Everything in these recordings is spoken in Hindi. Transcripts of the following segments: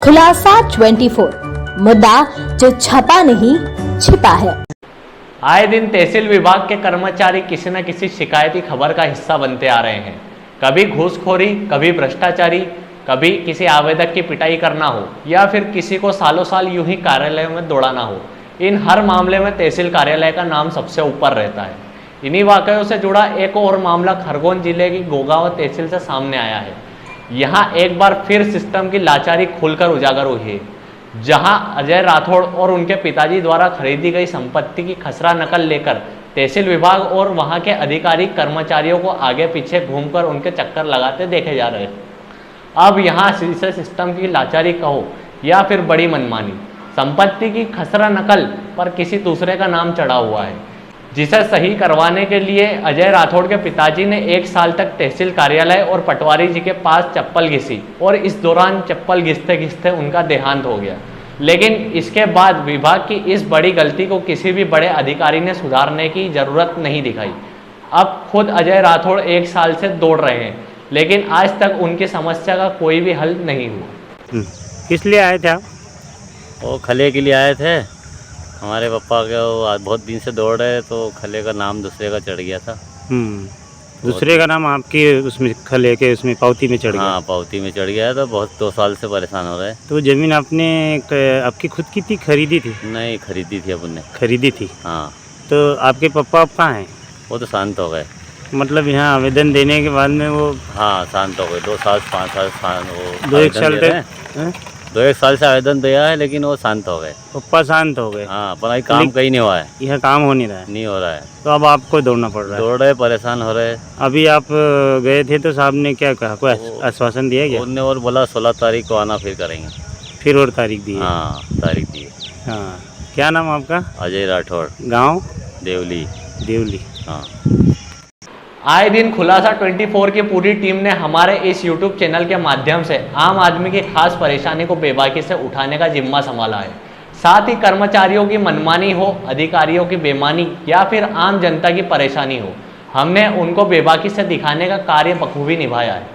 खुलासा 24 मुद्दा जो छपा नहीं छिपा है। आए दिन तहसील विभाग के कर्मचारी किसी न किसी शिकायती खबर का हिस्सा बनते आ रहे हैं। कभी घूसखोरी, कभी भ्रष्टाचारी, कभी किसी आवेदक की पिटाई करना हो या फिर किसी को सालों साल यूं ही कार्यालय में दौड़ाना हो, इन हर मामले में तहसील कार्यालय का नाम सबसे ऊपर रहता है। इन्हीं वाकयों से जुड़ा एक और मामला खरगोन जिले की गोगांव तहसील से सामने आया है। यहाँ एक बार फिर सिस्टम की लाचारी खुलकर उजागर हुई है, जहां अजय राठौड़ और उनके पिताजी द्वारा खरीदी गई संपत्ति की खसरा नकल लेकर तहसील विभाग और वहां के अधिकारी कर्मचारियों को आगे पीछे घूमकर उनके चक्कर लगाते देखे जा रहे हैं। अब यहाँ इसे सिस्टम की लाचारी कहो या फिर बड़ी मनमानी, संपत्ति की खसरा नकल पर किसी दूसरे का नाम चढ़ा हुआ है, जिसे सही करवाने के लिए अजय राठौड़ के पिताजी ने 1 साल तक तहसील कार्यालय और पटवारी जी के पास चप्पल घिसी और इस दौरान चप्पल घिसते घिसते उनका देहांत हो गया। लेकिन इसके बाद विभाग की इस बड़ी गलती को किसी भी बड़े अधिकारी ने सुधारने की जरूरत नहीं दिखाई। अब खुद अजय राठौड़ 1 साल से दौड़ रहे हैं, लेकिन आज तक उनकी समस्या का कोई भी हल नहीं हुआ। किस लिए आए थे आप? वो खले के लिए आए थे। हमारे पापा के वो आज बहुत दिन से दौड़ रहे, तो खले का नाम दूसरे का चढ़ गया था। दूसरे का नाम आपके उसमें खले के उसमें पावती में चढ़ गया? हाँ, पावती में चढ़ गया है, तो बहुत 2 साल से परेशान हो रहे हैं। तो ज़मीन आपने आपकी खुद की थी, खरीदी थी? नहीं, खरीदी थी अपन ने। खरीदी थी। हाँ। तो आपके पापा अब कहाँ हैं? वो तो शांत हो गए। मतलब यहाँ आवेदन देने के बाद में वो? हाँ, शांत हो गए। 2 साल 5 साल वो 2-1 साल तक 2-1 साल से आवेदन दिया है, लेकिन वो शांत हो गए। पप्पा शांत हो गए? हाँ, पर अभी काम कहीं नहीं हुआ है। यह काम हो नहीं रहा है? नहीं हो रहा है। तो अब आपको दौड़ना पड़ रहा है? दौड़ रहे, परेशान हो रहे। अभी आप गए थे तो साहब ने क्या कहा, कोई आश्वासन दिया क्या? उनने और बोला 16 तारीख को आना, फिर करेंगे। फिर और तारीख दी? हाँ, तारीख दी। हाँ। क्या नाम आपका? अजय राठौड़। गाँव? देवली। देवली। हाँ। आए दिन खुलासा 24 की पूरी टीम ने हमारे इस YouTube चैनल के माध्यम से आम आदमी की खास परेशानी को बेबाकी से उठाने का जिम्मा संभाला है। साथ ही कर्मचारियों की मनमानी हो, अधिकारियों की बेईमानी या फिर आम जनता की परेशानी हो, हमने उनको बेबाकी से दिखाने का कार्य बखूबी निभाया है।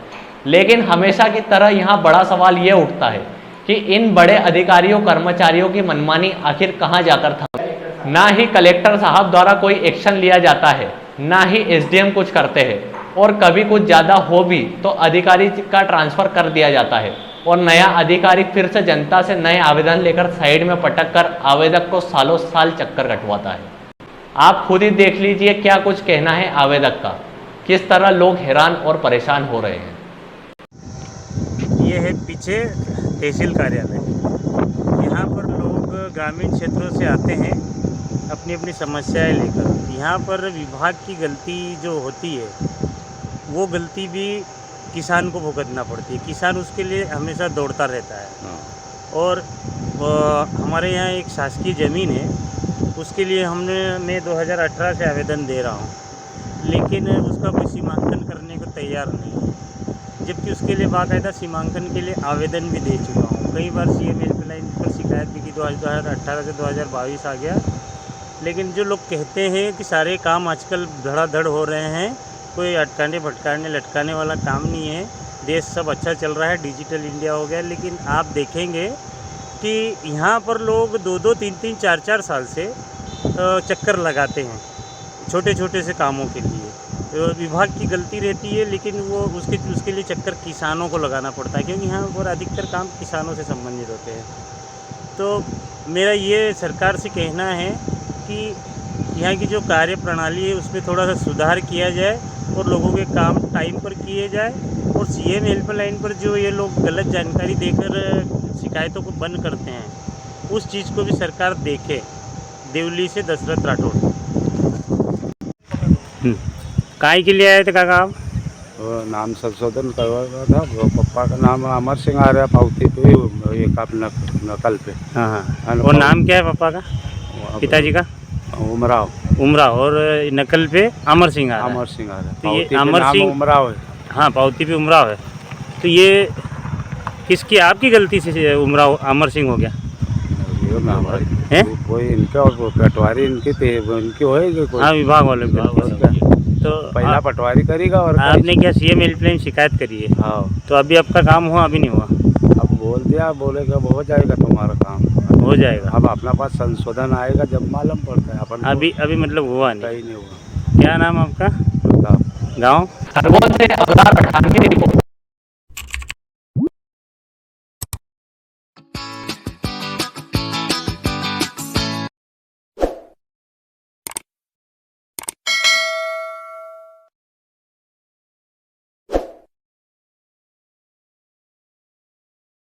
लेकिन हमेशा की तरह यहाँ बड़ा सवाल ये उठता है कि इन बड़े अधिकारियों कर्मचारियों की मनमानी आखिर कहाँ जाकर थम। ना ही कलेक्टर साहब द्वारा कोई एक्शन लिया जाता है, ना ही SDM कुछ करते हैं, और कभी कुछ ज़्यादा हो भी तो अधिकारी का ट्रांसफ़र कर दिया जाता है और नया अधिकारी फिर से जनता से नए आवेदन लेकर साइड में पटक कर आवेदक को सालों साल चक्कर कटवाता है। आप खुद ही देख लीजिए क्या कुछ कहना है आवेदक का, किस तरह लोग हैरान और परेशान हो रहे हैं। ये है पीछे तहसील कार्यालय। यहाँ पर लोग ग्रामीण क्षेत्रों से आते हैं अपनी अपनी समस्याएं लेकर। यहाँ पर विभाग की गलती जो होती है, वो गलती भी किसान को भुगतना पड़ती है। किसान उसके लिए हमेशा दौड़ता रहता है। और हमारे यहाँ एक शासकीय ज़मीन है, उसके लिए मैं 2018 से आवेदन दे रहा हूँ, लेकिन उसका कोई सीमांकन करने को तैयार नहीं है, जबकि उसके लिए बाकायदा सीमांकन के लिए आवेदन भी दे चुका हूँ। कई बार CM हेल्पलाइन पर शिकायत भी की। 2018 से 2022 आ गया, लेकिन जो लोग कहते हैं कि सारे काम आजकल धड़ाधड़ हो रहे हैं, कोई अटकाने भटकाने लटकाने वाला काम नहीं है, देश सब अच्छा चल रहा है, डिजिटल इंडिया हो गया, लेकिन आप देखेंगे कि यहाँ पर लोग 2-2, 3-3, 4-4 साल से चक्कर लगाते हैं छोटे छोटे से कामों के लिए। विभाग की गलती रहती है, लेकिन वो उसके लिए चक्कर किसानों को लगाना पड़ता है, क्योंकि यहाँ पर अधिकतर काम किसानों से संबंधित होते हैं। तो मेरा ये सरकार से कहना है कि यहाँ की जो कार्य प्रणाली है उसमें थोड़ा सा सुधार किया जाए और लोगों के काम टाइम पर किए जाए। और CM हेल्पलाइन पर जो ये लोग गलत जानकारी देकर शिकायतों को बंद करते हैं, उस चीज़ को भी सरकार देखे। देवली से दशरथ राठौड़। काय के लिए आए थे काका आप? वो नाम संशोधन करवा था। वो पप्पा का नाम अमर सिंह आ रहा है पावती पे, एक आप नकल पे। हाँ। और नाम क्या है पापा का, पिताजी का? उमराव। और नकल पे अमर सिंह आ रहा है। अमर सिंह आ रहा है। तो ये अमर सिंह उमराव है। हाँ, पावती पे उमराव है। तो ये किसकी, आपकी गलती से उमराव अमर सिंह हो गया? है कोई इनका और पटवारी इनकी होएगी कोई? हाँ, विभाग वाले। तो पहला पटवारी करेगा। और आपने क्या CM हेल्पलाइन शिकायत करी है? हाँ। तो अभी आपका काम हुआ? अभी नहीं हुआ? अब बोल दिया, बोलेगा हो जाएगा तुम्हारा काम। हो जाएगा। अब अपना पास संशोधन आएगा जब मालूम पड़ता है अपन को। अभी मतलब हुआ नहीं। कहीं नहीं हुआ। क्या नाम आपका? प्रताप। गांव? खरगोन से अवतार पठान की रिपोर्ट।